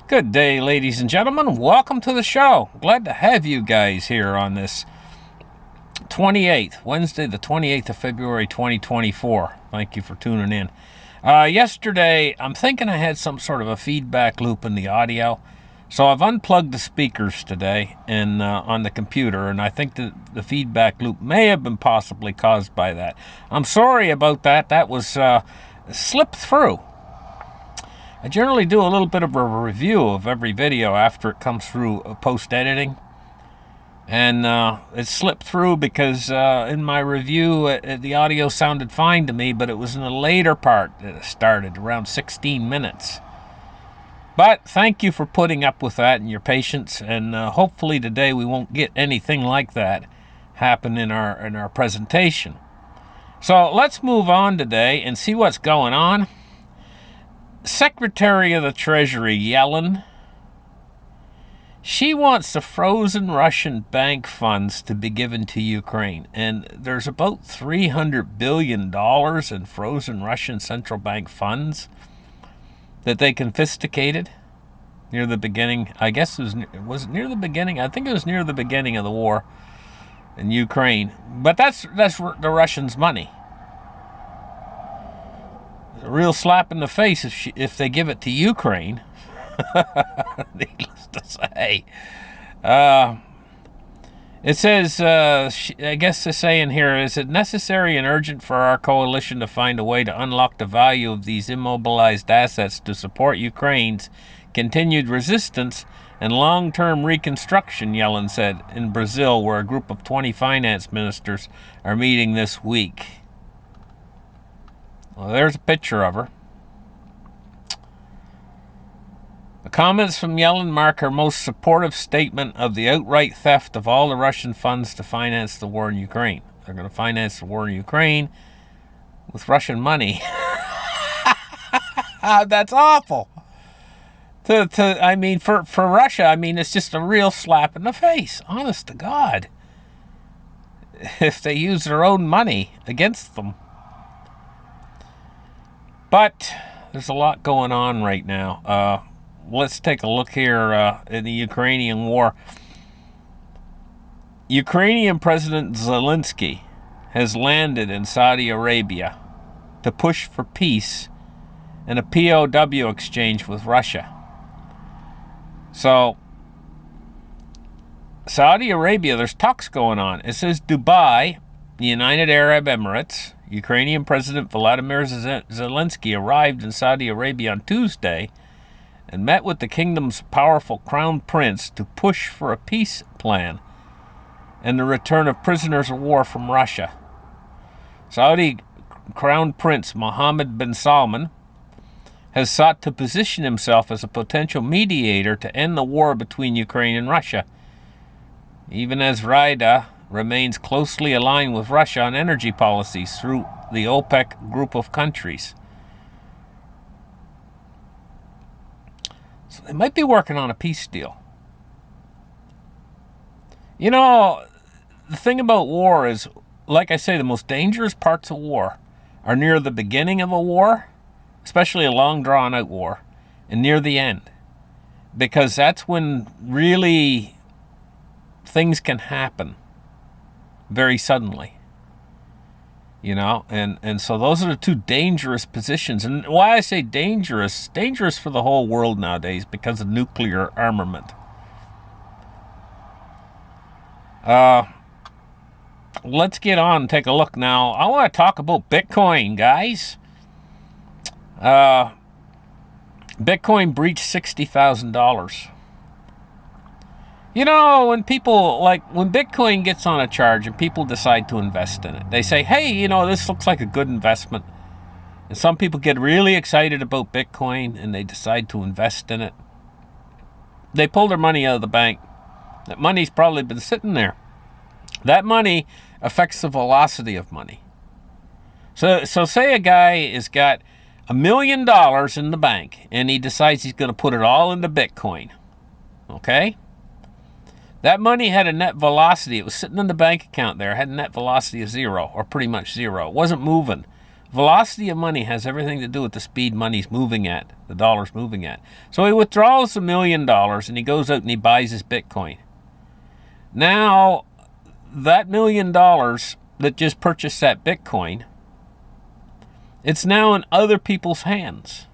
Good day, ladies and gentlemen. Welcome to the show. Glad to have you guys here on this 28th, Wednesday, the 28th of February, 2024. Thank you for tuning in. Yesterday, I'm thinking I had some sort of a feedback loop in the audio, so I've unplugged the speakers today and on the computer, and I think that the feedback loop may have been possibly caused by that. I'm sorry about that. That was slipped through. I generally do a little bit of a review of every video after it comes through post-editing. And it slipped through because in my review, the audio sounded fine to me, but it was in the later part that it started, around 16 minutes. But thank you for putting up with that and your patience, and hopefully today we won't get anything like that happen in our presentation. So let's move on today and see what's going on. Secretary of the Treasury, Yellen, she wants the frozen Russian bank funds to be given to Ukraine. And there's about $300 billion in frozen Russian central bank funds that they confiscated near the beginning. I guess was it near the beginning? I think it was near the beginning of the war in Ukraine. But that's the Russians' money. A real slap in the face if they give it to Ukraine. Needless to say. It says, I guess to say in here, is it necessary and urgent for our coalition to find a way to unlock the value of these immobilized assets to support Ukraine's continued resistance and long-term reconstruction, Yellen said in Brazil, where a group of 20 finance ministers are meeting this week. Well, there's a picture of her. The comments from Yellen mark her most supportive statement of the outright theft of all the Russian funds to finance the war in Ukraine. They're going to finance the war in Ukraine with Russian money. That's awful. I mean, for Russia, I mean, it's just a real slap in the face. Honest to God. If they use their own money against them. But there's a lot going on right now. Let's take a look here in the Ukrainian war. Ukrainian President Zelensky has landed in Saudi Arabia to push for peace and a POW exchange with Russia. So, Saudi Arabia, there's talks going on. It says Dubai, the United Arab Emirates, Ukrainian President Volodymyr Zelensky arrived in Saudi Arabia on Tuesday and met with the kingdom's powerful crown prince to push for a peace plan and the return of prisoners of war from Russia. Saudi Crown Prince Mohammed bin Salman has sought to position himself as a potential mediator to end the war between Ukraine and Russia, even as Riyadh remains closely aligned with Russia on energy policies through the OPEC group of countries. So they might be working on a peace deal. You know, the thing about war is, like I say, the most dangerous parts of war are near the beginning of a war, especially a long drawn out war, and near the end. Because that's when really things can happen very suddenly, you know, and so those are the two dangerous positions. And why I say dangerous for the whole world nowadays, because of nuclear armament. Let's get on and take a look now. I want to talk about Bitcoin, guys. Bitcoin breached $60,000. You know, when Bitcoin gets on a charge and people decide to invest in it, they say, hey, you know, this looks like a good investment. And some people get really excited about Bitcoin and they decide to invest in it. They pull their money out of the bank. That money's probably been sitting there. That money affects the velocity of money. So say a guy has got $1 million in the bank and he decides he's going to put it all into Bitcoin. Okay? That money had a net velocity. It was sitting in the bank account there. It had a net velocity of 0, or pretty much 0. It wasn't moving. Velocity of money has everything to do with the speed money's moving at, the dollar's moving at. So he withdraws $1 million and he goes out and he buys his Bitcoin. Now, that $1 million that just purchased that Bitcoin, it's now in other people's hands.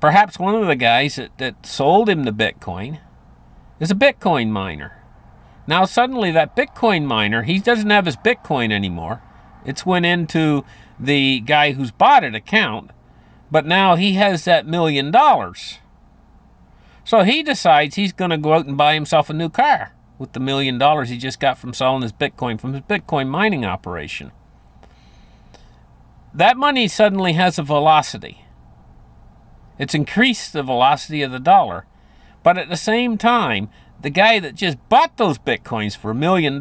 Perhaps one of the guys that sold him the Bitcoin is a Bitcoin miner. Now suddenly that Bitcoin miner, he doesn't have his Bitcoin anymore. It's went into the guy who's bought it account, but now he has that $1 million. So he decides he's going to go out and buy himself a new car with the $1 million he just got from selling his Bitcoin from his Bitcoin mining operation. That money suddenly has a velocity. It's increased the velocity of the dollar. But at the same time, the guy that just bought those Bitcoins for $1 million,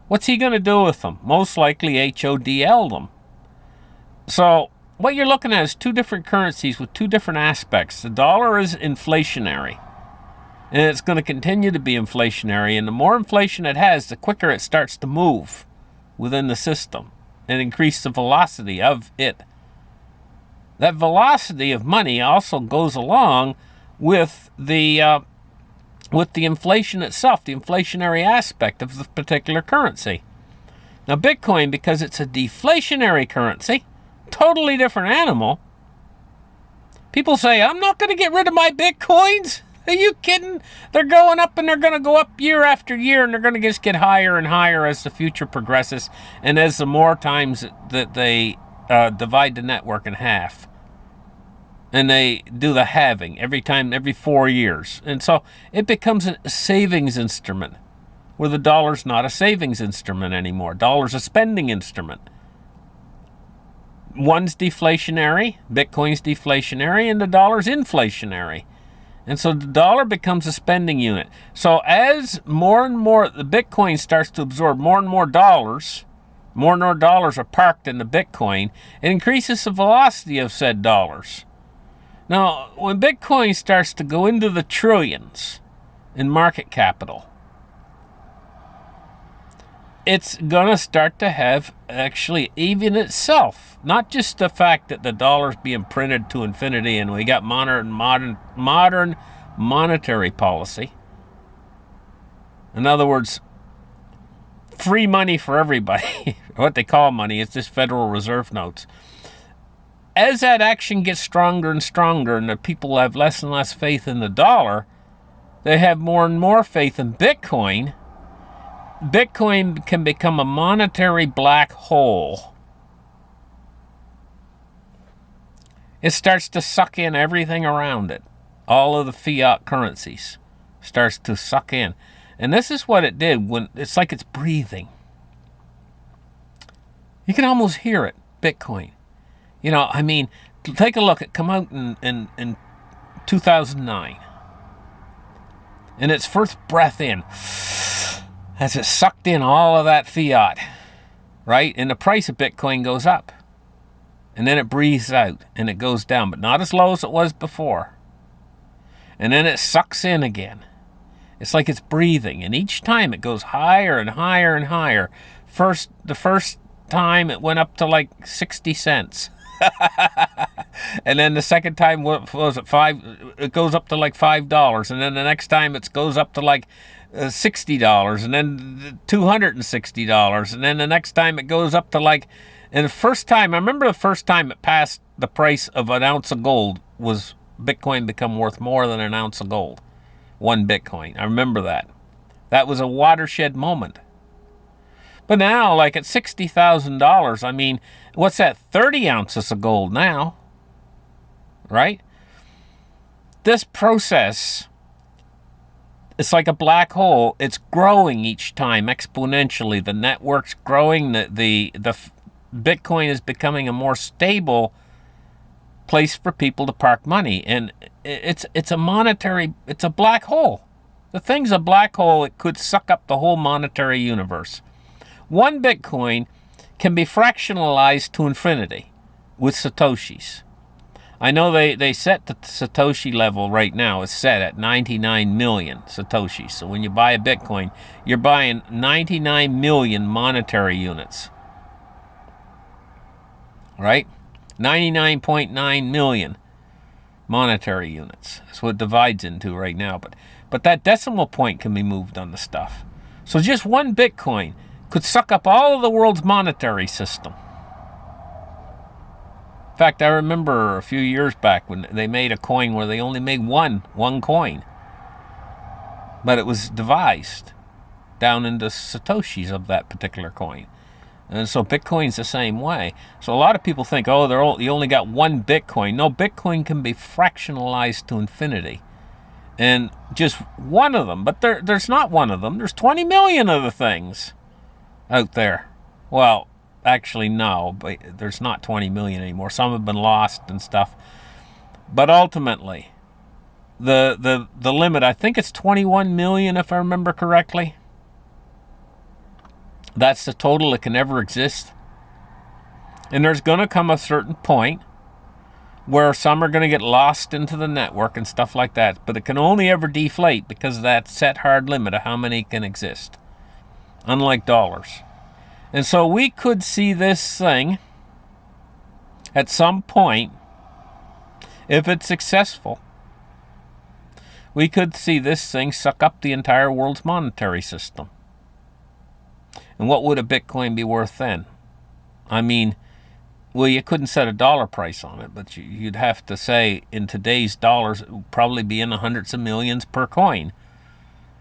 what's he going to do with them? Most likely HODL them. So what you're looking at is two different currencies with two different aspects. The dollar is inflationary, and it's going to continue to be inflationary. And the more inflation it has, the quicker it starts to move within the system and increase the velocity of it. That velocity of money also goes along with the inflation itself, the inflationary aspect of the particular currency. Now Bitcoin, because it's a deflationary currency, totally different animal. People say, I'm not going to get rid of my Bitcoins. Are you kidding? They're going up and they're going to go up year after year, and they're going to just get higher and higher as the future progresses and as the more times that they divide the network in half. And they do the halving every 4 years. And so it becomes a savings instrument, where the dollar's not a savings instrument anymore. Dollar's a spending instrument. One's deflationary, Bitcoin's deflationary, and the dollar's inflationary. And so the dollar becomes a spending unit. So as more and more the Bitcoin starts to absorb more and more dollars are parked in the Bitcoin, it increases the velocity of said dollars. Now, when Bitcoin starts to go into the trillions in market capital, it's going to start to have actually even itself, not just the fact that the dollar's being printed to infinity and we got modern monetary policy. In other words, free money for everybody. What they call money is just Federal Reserve notes. As that action gets stronger and stronger and the people have less and less faith in the dollar, they have more and more faith in Bitcoin. Bitcoin can become a monetary black hole. It starts to suck in everything around it. All of the fiat currencies starts to suck in. And this is what it did when it's like it's breathing. You can almost hear it, Bitcoin. You know, I mean, take a look. It came out in 2009. And its first breath in, as it sucked in all of that fiat, right? And the price of Bitcoin goes up. And then it breathes out and it goes down, but not as low as it was before. And then it sucks in again. It's like it's breathing. And each time it goes higher and higher and higher. The first time it went up to like 60 cents. And then the second time, what was it, it goes up to like $5, and then the next time it goes up to like $60, and then $260, and then the next time it goes up to like, and the first time, I remember the first time it passed the price of an ounce of gold was Bitcoin become worth more than an ounce of gold. One Bitcoin. I remember that. That was a watershed moment. But now, like at $60,000, I mean, what's that, 30 ounces of gold now, right? This process, it's like a black hole. It's growing each time exponentially. The network's growing. The Bitcoin is becoming a more stable place for people to park money. And it's a black hole. The thing's a black hole. It could suck up the whole monetary universe. One Bitcoin can be fractionalized to infinity with Satoshis. I know they set the Satoshi level right now. It's set at 99 million Satoshis. So when you buy a Bitcoin, you're buying 99 million monetary units. right? 99.9 million monetary units. That's what it divides into right now. But that decimal point can be moved on the stuff. So just one Bitcoin could suck up all of the world's monetary system. In fact, I remember a few years back when they made a coin where they only made one coin. But it was devised down into satoshis of that particular coin. And so Bitcoin's the same way. So a lot of people think, oh, you only got one Bitcoin. No, Bitcoin can be fractionalized to infinity. And just one of them, but there's not one of them. There's 20 million of the things out there. Well, actually, no, but there's not 20 million anymore. Some have been lost and stuff. But ultimately, the limit, I think it's 21 million if I remember correctly. That's the total that can ever exist. And there's going to come a certain point where some are going to get lost into the network and stuff like that. But it can only ever deflate because of that set hard limit of how many can exist. Unlike dollars. And so we could see this thing at some point, if it's successful, we could see this thing suck up the entire world's monetary system. And what would a Bitcoin be worth then? I mean, well, you couldn't set a dollar price on it, but you'd have to say in today's dollars, it would probably be in the hundreds of millions per coin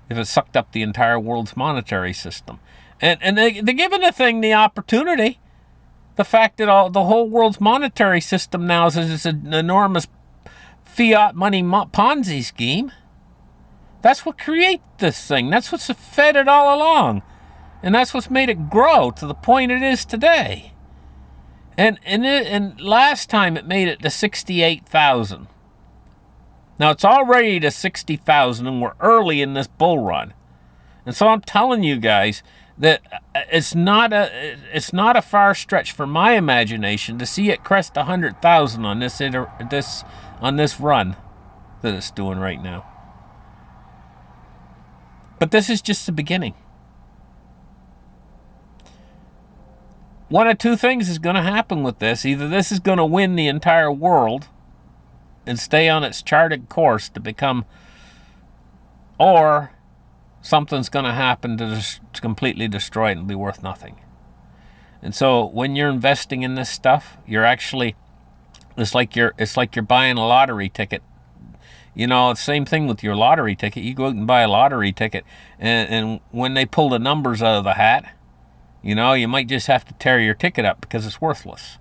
if it sucked up the entire world's monetary system. And they're giving the thing the opportunity. The fact that the whole world's monetary system now is an enormous fiat money Ponzi scheme. That's what created this thing. That's what's fed it all along. And that's what's made it grow to the point it is today. And last time it made it to 68,000. Now it's already to 60,000 and we're early in this bull run. And so I'm telling you guys that it's not a far stretch for my imagination to see it crest 100,000 on this run that it's doing right now. But this is just the beginning. One of two things is going to happen with this. Either this is going to win the entire world and stay on its charted course to become, or something's going to happen to completely destroy it and be worth nothing. And so when you're investing in this stuff, you're actually, it's like you're buying a lottery ticket. You know, same thing with your lottery ticket. You go out and buy a lottery ticket, and when they pull the numbers out of the hat, you know, you might just have to tear your ticket up because it's worthless.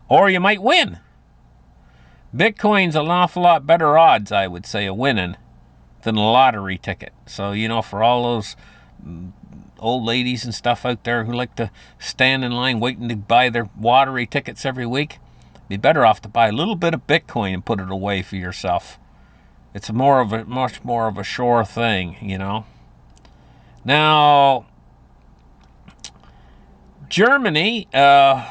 Or you might win. Bitcoin's an awful lot better odds, I would say, of winning than a lottery ticket. So, you know, for all those old ladies and stuff out there who like to stand in line waiting to buy their lottery tickets every week, be better off to buy a little bit of Bitcoin and put it away for yourself. It's much more of a sure thing, you know. Now, Germany and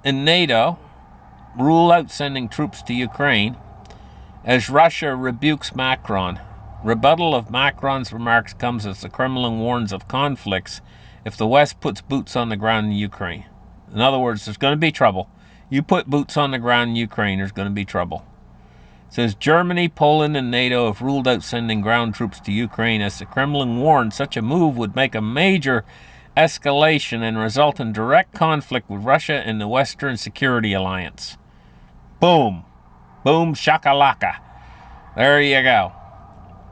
NATO rule out sending troops to Ukraine as Russia rebukes Macron. Rebuttal of Macron's remarks comes as the Kremlin warns of conflicts if the West puts boots on the ground in Ukraine. In other words, there's going to be trouble. You put boots on the ground in Ukraine, there's going to be trouble. It says Germany, Poland, and NATO have ruled out sending ground troops to Ukraine as the Kremlin warned such a move would make a major escalation and result in direct conflict with Russia and the Western Security Alliance. Boom. Boom shakalaka. There you go.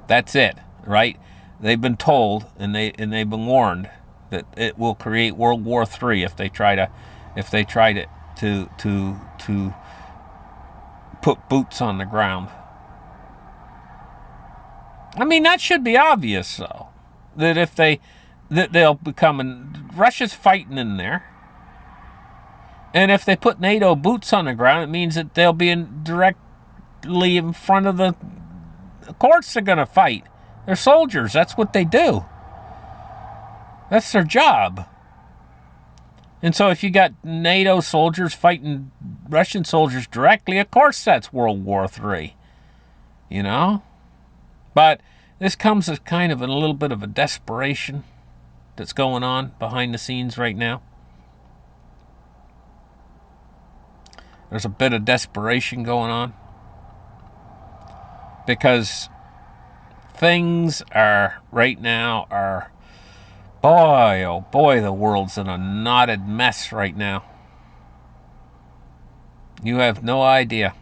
That's it, right? They've been told and they've been warned that it will create World War III if they try to put boots on the ground. I mean, that should be obvious, though. That they'll become, Russia's fighting in there. And if they put NATO boots on the ground, it means that they'll be directly in front of the, of course they're going to fight. They're soldiers, that's what they do. That's their job. And so if you got NATO soldiers fighting Russian soldiers directly, of course that's World War III. You know? But this comes as kind of a little bit of a desperation that's going on behind the scenes right now. There's a bit of desperation going on. Because things are, right now, are, boy, oh boy, the world's in a knotted mess right now. You have no idea.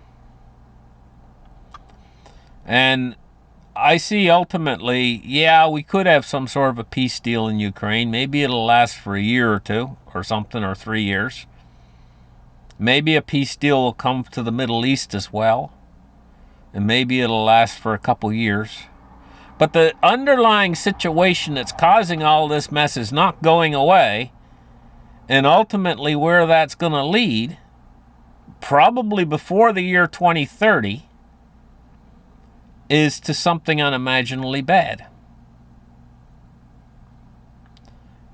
And I see ultimately, yeah, we could have some sort of a peace deal in Ukraine. Maybe it'll last for a year or two or something, or 3 years. Maybe a peace deal will come to the Middle East as well. And maybe it'll last for a couple years. But the underlying situation that's causing all this mess is not going away. And ultimately where that's going to lead, probably before the year 2030, is to something unimaginably bad.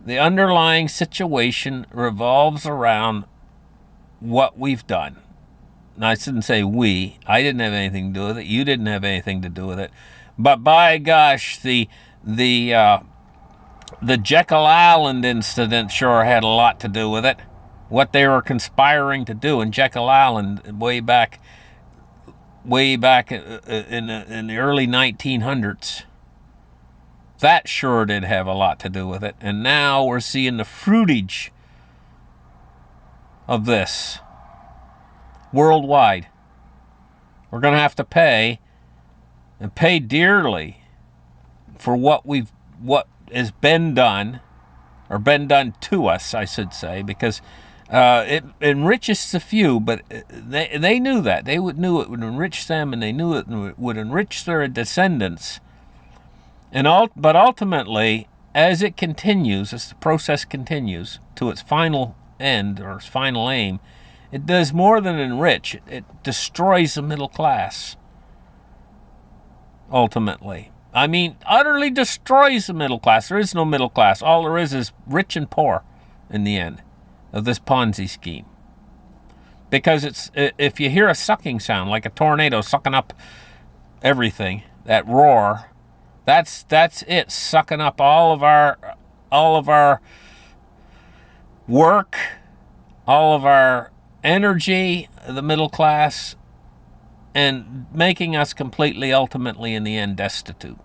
The underlying situation revolves around what we've done. And I shouldn't say we. I didn't have anything to do with it. You didn't have anything to do with it. But by gosh, the Jekyll Island incident sure had a lot to do with it. What they were conspiring to do in Jekyll Island way back in the early 1900s. That sure did have a lot to do with it. And now we're seeing the fruitage of this worldwide. We're going to have to pay, and pay dearly, for what has been done, or been done to us, I should say, because it enriches the few, but they knew that. They knew it would enrich them, and they knew it would enrich their descendants. But ultimately, as it continues, as the process continues to its final end, or its final aim, it does more than enrich. It destroys the middle class. Ultimately. I mean, utterly destroys the middle class. There is no middle class. All there is rich and poor in the end of this Ponzi scheme. Because if you hear a sucking sound, like a tornado sucking up everything, that roar, that's it, sucking up all of our work, all of our energy, the middle class, and making us completely, ultimately, in the end, destitute.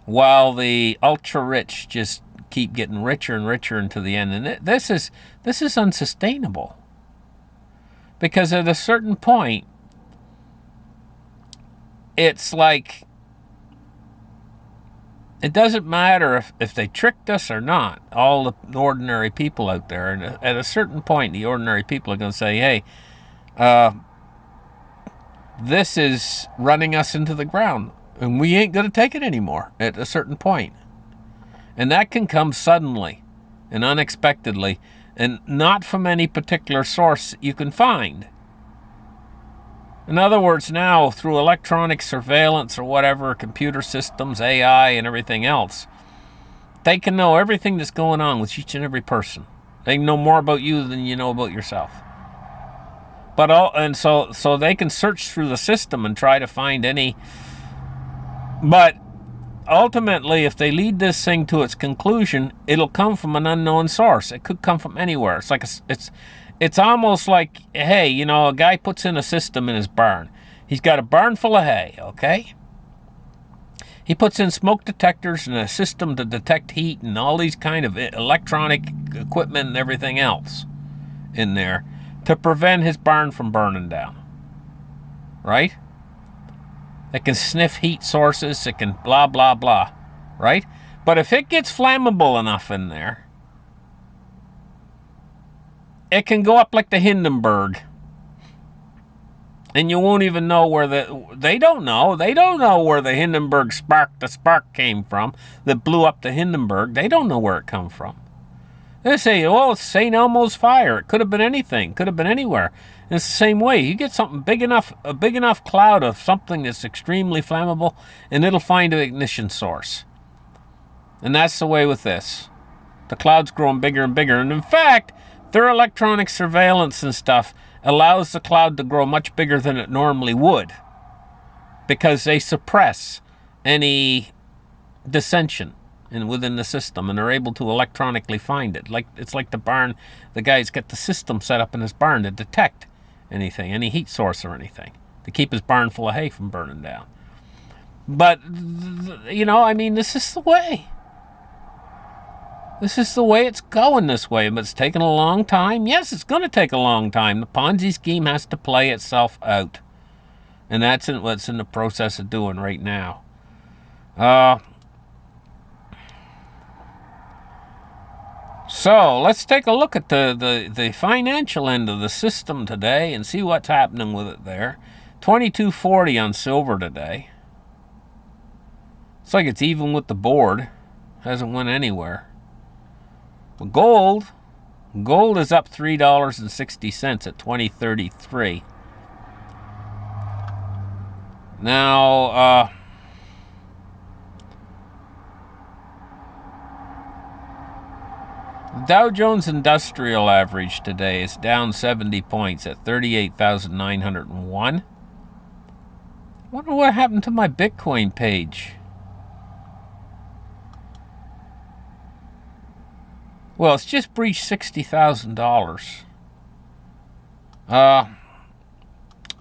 While the ultra-rich just keep getting richer and richer into the end. And this is unsustainable. Because at a certain point, it's like, it doesn't matter if they tricked us or not, all the ordinary people out there. And at a certain point, the ordinary people are going to say, hey, this is running us into the ground, and we ain't going to take it anymore at a certain point. And that can come suddenly and unexpectedly, and not from any particular source you can find. In other words, now, through electronic surveillance or whatever, computer systems, AI, and everything else, they can know everything that's going on with each and every person. They know more about you than you know about yourself. So they can search through the system and try to find any. But ultimately, if they lead this thing to its conclusion, it'll come from an unknown source. It could come from anywhere. It's almost like, hey, a guy puts in a system in his barn. He's got a barn full of hay, okay? He puts in smoke detectors and a system to detect heat and all these kind of electronic equipment and everything else in there to prevent his barn from burning down, right? It can sniff heat sources. It can blah, blah, blah, right? But if it gets flammable enough in there, it can go up like the Hindenburg. And you won't even know where they don't know where the Hindenburg spark came from that blew up the Hindenburg. They don't know where it come from. They say, well, it's St. Elmo's fire. It could have been anything. Could have been anywhere. And it's the same way. You get something a big enough cloud of something that's extremely flammable, and it'll find an ignition source. And that's the way with this. The cloud's growing bigger and bigger. And in fact, their electronic surveillance and stuff allows the cloud to grow much bigger than it normally would, because they suppress any dissension and within the system, and they're able to electronically find it. It's like the barn. The guy's got the system set up in his barn to detect anything, any heat source or anything, to keep his barn full of hay from burning down. But, I mean, this is the way. This is the way it's going this way, but it's taking a long time. Yes, it's going to take a long time. The Ponzi scheme has to play itself out. And that's what's in the process of doing right now. So let's take a look at the financial end of the system today and see what's happening with it there. 22.40 on silver today. It's like it's even with the board. Hasn't went anywhere. But gold is up $3.60 at 20.33. Now, the Dow Jones Industrial Average today is down 70 points at 38,901. Wonder what happened to my Bitcoin page. Well, it's just breached $60,000.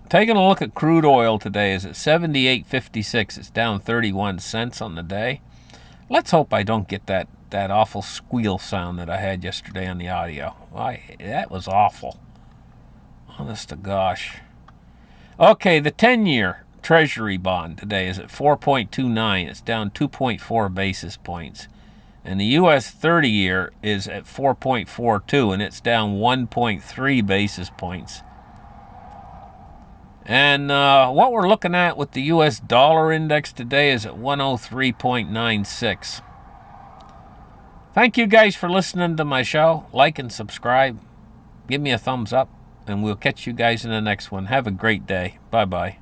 Taking a look at crude oil today is at 78.56. It's down 31 cents on the day. Let's hope I don't get that awful squeal sound that I had yesterday on the audio. That was awful. Honest to gosh. Okay, the 10-year Treasury bond today is at 4.29. It's down 2.4 basis points. And the U.S. 30-year is at 4.42, and it's down 1.3 basis points. And what we're looking at with the U.S. dollar index today is at 103.96. Thank you guys for listening to my show. Like and subscribe. Give me a thumbs up, and we'll catch you guys in the next one. Have a great day. Bye-bye.